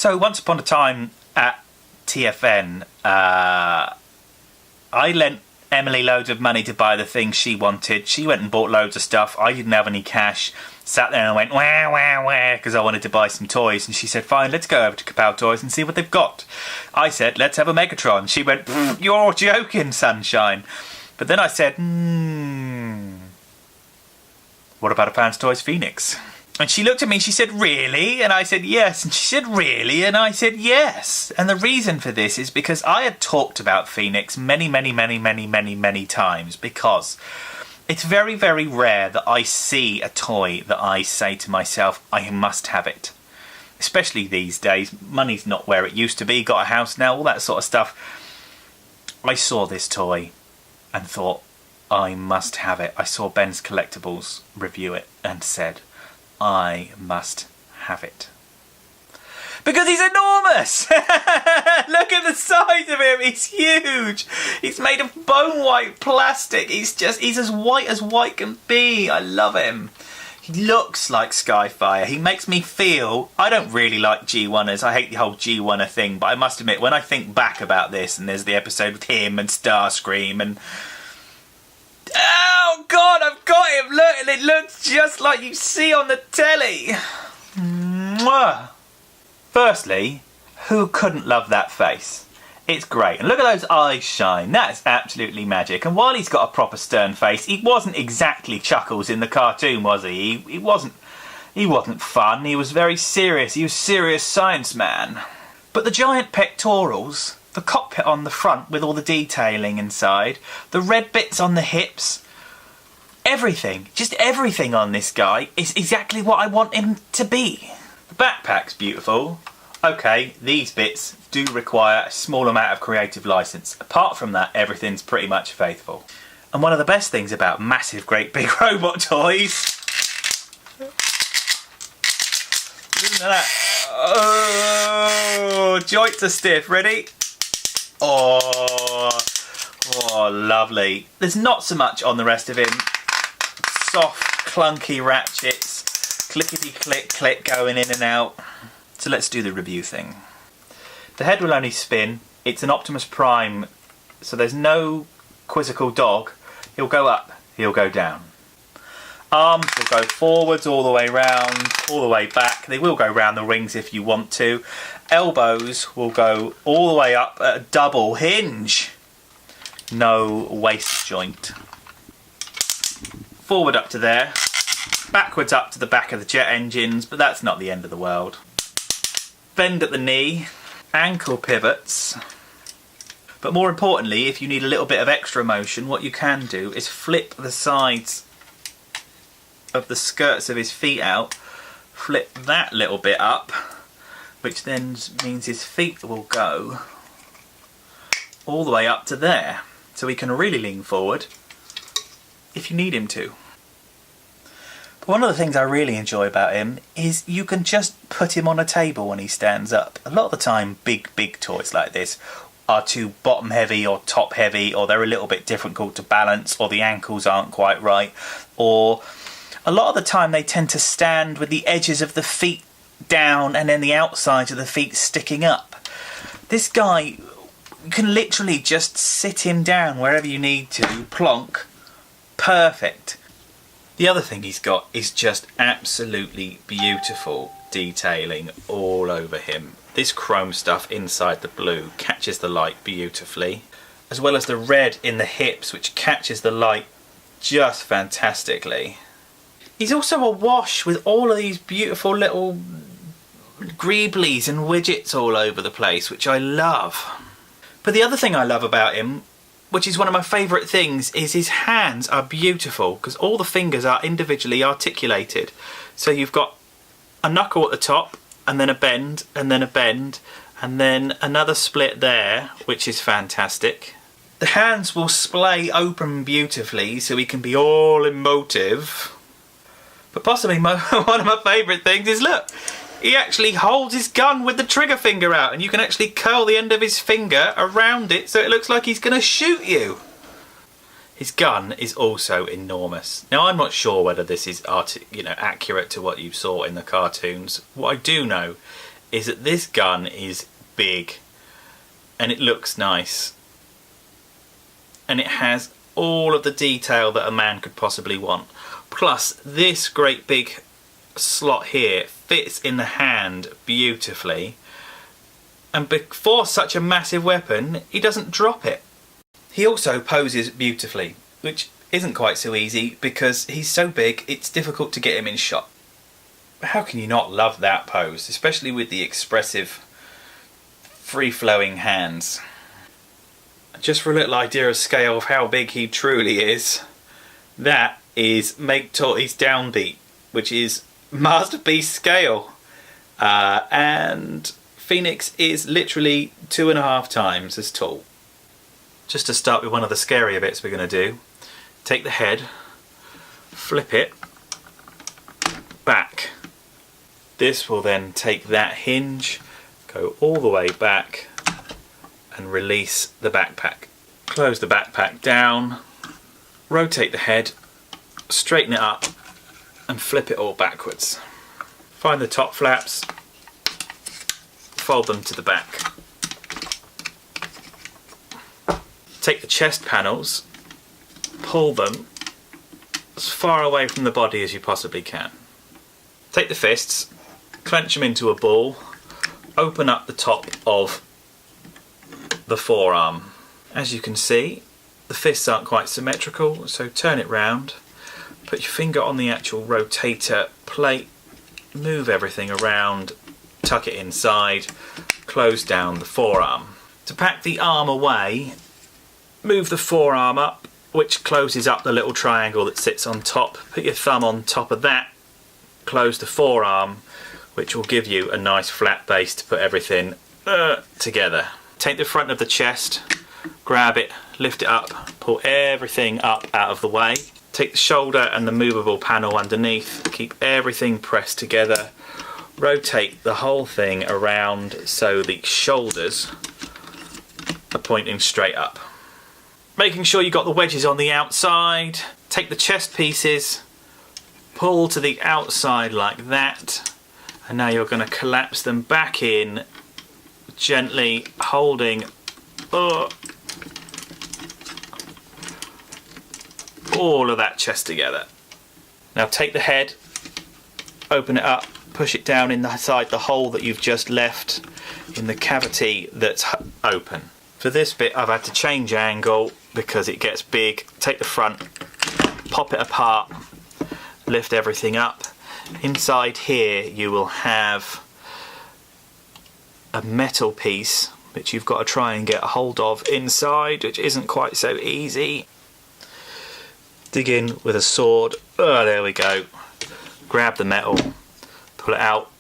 So once upon a time at TFN, I lent Emily loads of money to buy the things she wanted. She went and bought loads of stuff. I didn't have any cash. Sat there and went, wah, wah, wah, because I wanted to buy some toys. And she said, fine, let's go over to Kapow Toys and see what they've got. I said, let's have a Megatron. She went, you're joking, sunshine. But then I said, what about a Fans Toys Phoenix? And she looked at me and she said, really? And I said, yes. And she said, really? And I said, yes. And the reason for this is because I had talked about Phoenix many times, because it's very, very rare that I see a toy that I say to myself, I must have it. Especially these days. Money's not where it used to be. Got a house now, all that sort of stuff. I saw this toy and thought, I must have it. I saw Benscollectables review it and said, I must have it. Because he's enormous! Look at the size of him, he's huge! He's made of bone white plastic, he's as white can be. I love him. He looks like Skyfire. He makes me feel, I don't really like G1ers, I hate the whole G1er thing, but I must admit, when I think back about this, and there's the episode with him and Starscream and... Oh God, I've got him! Look, and it looks just like you see on the telly. Mwah. Firstly, who couldn't love that face? It's great. And look at those eyes shine. That's absolutely magic. And while he's got a proper stern face, he wasn't exactly Chuckles in the cartoon, was he? He wasn't fun. He was very serious. He was serious science man. But the giant pectorals, the cockpit on the front with all the detailing inside, the red bits on the hips, everything, just everything on this guy is exactly what I want him to be. The backpack's beautiful. Okay, these bits do require a small amount of creative license. Apart from that, everything's pretty much faithful. And one of the best things about massive, great big robot toys... Listen to that. Oh, joints are stiff. Ready? Oh, lovely. There's not so much on the rest of him. Soft, clunky ratchets, clickety-click going in and out. So let's do the review thing. The head will only spin. It's an Optimus Prime, so there's no quizzical dog. He'll go up, he'll go down. Arms will go forwards all the way round, all the way back. They will go round the rings if you want to. Elbows will go all the way up at a double hinge. No waist joint. Forward up to there. Backwards up to the back of the jet engines, but that's not the end of the world. Bend at the knee. Ankle pivots. But more importantly, if you need a little bit of extra motion, what you can do is flip the sides of the skirts of his feet out, flip that little bit up, which then means his feet will go all the way up to there, so he can really lean forward if you need him to. But one of the things I really enjoy about him is you can just put him on a table when he stands up. A lot of the time big toys like this are too bottom heavy or top heavy, or they're a little bit difficult to balance, or the ankles aren't quite right, or a lot of the time they tend to stand with the edges of the feet down and then the outsides of the feet sticking up. This guy, you can literally just sit him down wherever you need to, plonk, perfect. The other thing he's got is just absolutely beautiful detailing all over him. This chrome stuff inside the blue catches the light beautifully, as well as the red in the hips, which catches the light just fantastically. He's also awash with all of these beautiful little greeblies and widgets all over the place, which I love. But the other thing I love about him, which is one of my favourite things, is his hands are beautiful, because all the fingers are individually articulated. So you've got a knuckle at the top, and then a bend, and then a bend, and then another split there, which is fantastic. The hands will splay open beautifully, so he can be all emotive. But possibly one of my favourite things is, look, he actually holds his gun with the trigger finger out, and you can actually curl the end of his finger around it so it looks like he's going to shoot you. His gun is also enormous. Now, I'm not sure whether this is accurate to what you saw in the cartoons. What I do know is that this gun is big and it looks nice and it has all of the detail that a man could possibly want. Plus this great big slot here fits in the hand beautifully, and for such a massive weapon he doesn't drop it. He also poses beautifully, which isn't quite so easy because he's so big it's difficult to get him in shot. How can you not love that pose, especially with the expressive free-flowing hands? Just for a little idea of scale of how big he truly is, that is Make Torty's downbeat, which is masterpiece scale, and Phoenix is literally 2.5 times as tall. Just to start with one of the scarier bits we're going to do, take the head, flip it back. This will then take that hinge, go all the way back and release the backpack. Close the backpack down, rotate the head, straighten it up and flip it all backwards. Find the top flaps, fold them to the back. Take the chest panels, pull them as far away from the body as you possibly can. Take the fists, clench them into a ball, open up the top of the forearm. As you can see, the fists aren't quite symmetrical, so turn it round, put your finger on the actual rotator plate, move everything around, tuck it inside, close down the forearm. To pack the arm away, move the forearm up, which closes up the little triangle that sits on top. Put your thumb on top of that, close the forearm, which will give you a nice flat base to put everything together. Take the front of the chest, grab it, lift it up, pull everything up out of the way. Take the shoulder and the movable panel underneath, keep everything pressed together. Rotate the whole thing around so the shoulders are pointing straight up. Making sure you got the wedges on the outside. Take the chest pieces, pull to the outside like that, and now you're going to collapse them back in, gently holding all of that chest together. Now take the head, open it up, push it down inside the hole that you've just left in the cavity that's open. For this bit I've had to change angle because it gets big. Take the front, pop it apart, lift everything up. Inside here you will have a metal piece which you've got to try and get a hold of inside, which isn't quite so easy. Dig in with a sword. Oh, there we go. Grab the metal, pull it out,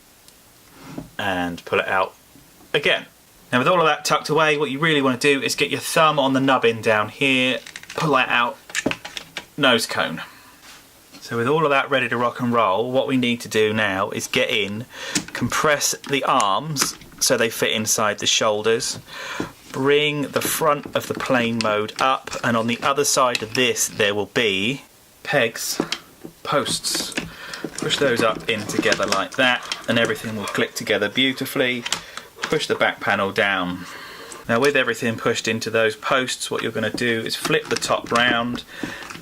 and pull it out again. Now with all of that tucked away, what you really want to do is get your thumb on the nubbin down here, pull that out, nose cone. So with all of that ready to rock and roll, what we need to do now is get in, compress the arms so they fit inside the shoulders, bring the front of the plane mode up, and on the other side of this there will be pegs, posts. Push those up in together like that and everything will click together beautifully. Push the back panel down. Now with everything pushed into those posts, what you're going to do is flip the top round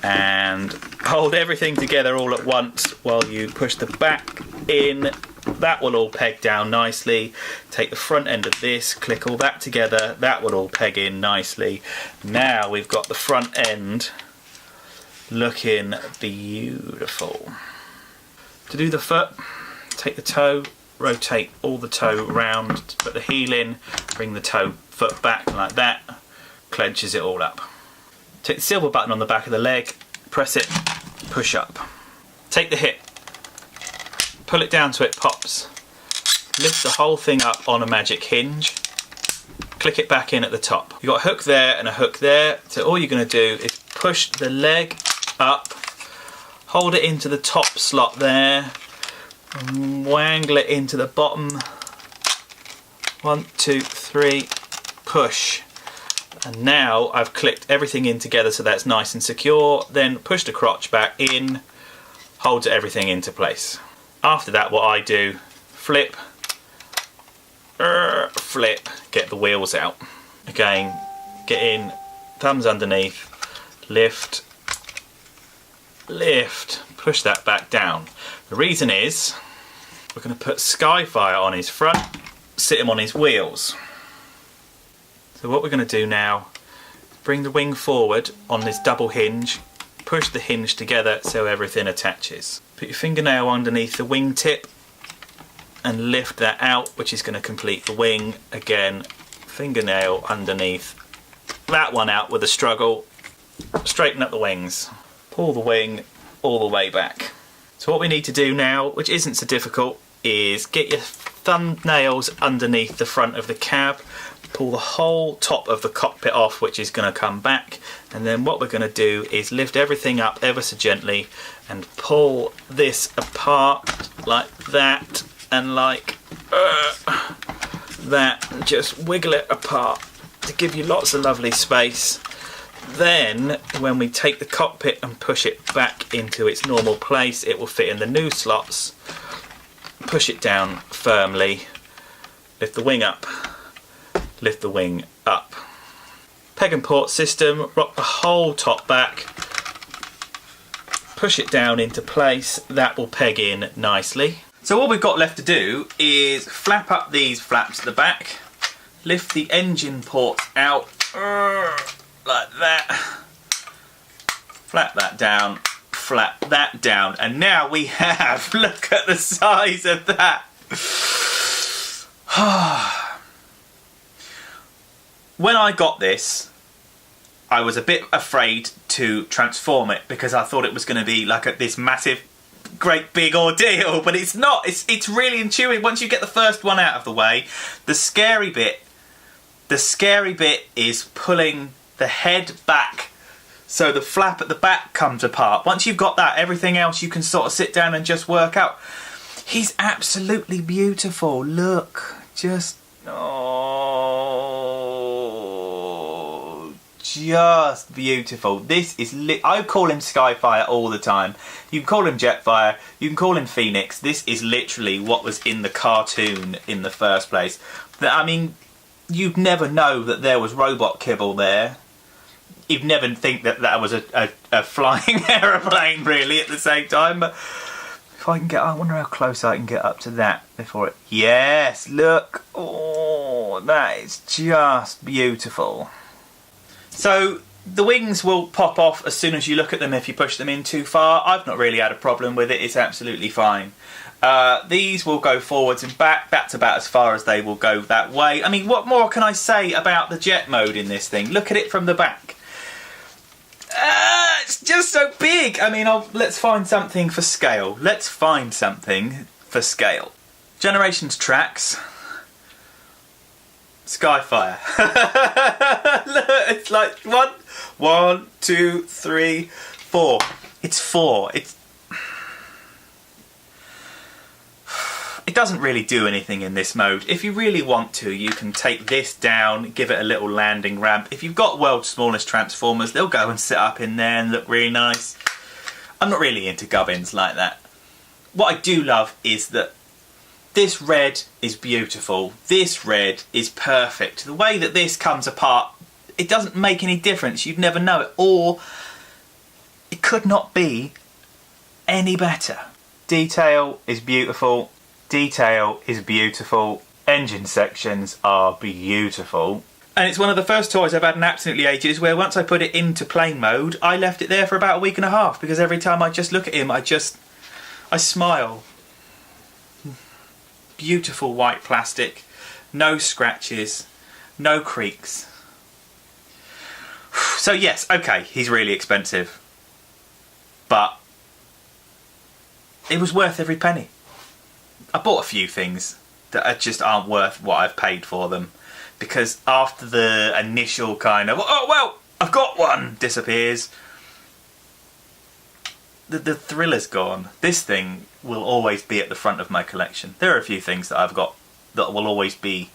and hold everything together all at once while you push the back in. That will all peg down nicely. Take the front end of this, click all that together, that will all peg in nicely. Now we've got the front end looking beautiful. To do the foot, take the toe, rotate all the toe round, put the heel in, bring the toe foot back like that, clenches it all up. Take the silver button on the back of the leg, press it, push up. Take the hip, pull it down so it pops, lift the whole thing up on a magic hinge, click it back in at the top. You've got a hook there and a hook there, so all you're going to do is push the leg up, hold it into the top slot there, and wangle it into the bottom. 1, 2, 3, push. And now I've clicked everything in together so that's nice and secure. Then push the crotch back in, holds everything into place. After that, what I do, flip, flip, get the wheels out. Again, get in, thumbs underneath, lift, lift, push that back down. The reason is we're going to put Skyfire on his front, sit him on his wheels. So what we're going to do now, bring the wing forward on this double hinge, push the hinge together so everything attaches. Put your fingernail underneath the wing tip and lift that out, which is going to complete the wing. Again, fingernail underneath that one out with a struggle, straighten up the wings, pull the wing all the way back. So what we need to do now, which isn't so difficult, is get your thumbnails underneath the front of the cab, pull the whole top of the cockpit off, which is going to come back, and then what we're going to do is lift everything up ever so gently and pull this apart like that and like that, and just wiggle it apart to give you lots of lovely space. Then when we take the cockpit and push it back into its normal place, it will fit in the new slots. Push it down firmly, lift the wing up, lift the wing up. Peg and port system, rock the whole top back, push it down into place, that will peg in nicely. So all we've got left to do is flap up these flaps at the back, lift the engine port out like that, flap that down, flap that down, and now we have, look at the size of that. When I got this, I was a bit afraid to transform it because I thought it was going to be like this massive, great big ordeal, but it's not. It's really intuitive once you get the first one out of the way. The scary bit is pulling the head back so the flap at the back comes apart. Once you've got that, everything else you can sort of sit down and just work out. He's absolutely beautiful. Look, just just beautiful. This is I call him Skyfire all the time. You can call him Jetfire, you can call him Phoenix. This is literally what was in the cartoon in the first place. I mean, you'd never know that there was robot kibble there. You'd never think that that was a flying aeroplane really at the same time. But if I can get, I wonder how close I can get up to that before it. Yes, look. Oh, that is just beautiful. So the wings will pop off as soon as you look at them if you push them in too far. I've not really had a problem with it. It's absolutely fine. These will go forwards and back. That's about as far as they will go that way. I mean, what more can I say about the jet mode in this thing? Look at it from the back. It's just so big. I mean, let's find something for scale. Let's find something for scale. Generations tracks. Skyfire. Look, it's like one, two, three, four. It's four. It doesn't really do anything in this mode. If you really want to, you can take this down, give it a little landing ramp. If you've got world's smallest transformers, they'll go and sit up in there and look really nice. I'm not really into gubbins like that. What I do love is that this red is beautiful. This red is perfect. The way that this comes apart, it doesn't make any difference. You'd never know it. Or it could not be any better. Detail is beautiful. Detail is beautiful. Engine sections are beautiful. And it's one of the first toys I've had in absolutely ages where once I put it into plane mode, I left it there for about a week and a half because every time I just look at him, I smile. Beautiful white plastic, no scratches, no creaks. So yes, okay, he's really expensive, but it was worth every penny. I bought a few things that just aren't worth what I've paid for them, because after the initial kind of, oh well, I've got one, disappears, the thriller's gone. This thing will always be at the front of my collection. There are a few things that I've got that will always be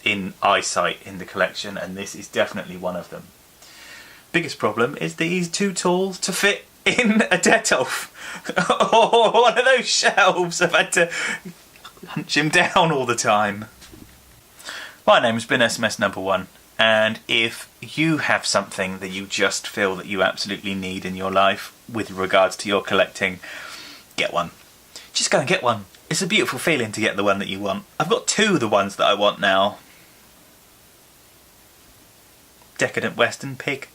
in eyesight in the collection, and this is definitely one of them. Biggest problem is that he's too tall to fit in a Detolf or one of those shelves. I've had to hunch him down all the time. My name's been SMS number 1, and if you have something that you just feel that you absolutely need in your life with regards to your collecting, get one. Just go and get one. It's a beautiful feeling to get the one that you want. I've got 2 of the ones that I want now. Decadent Western Pig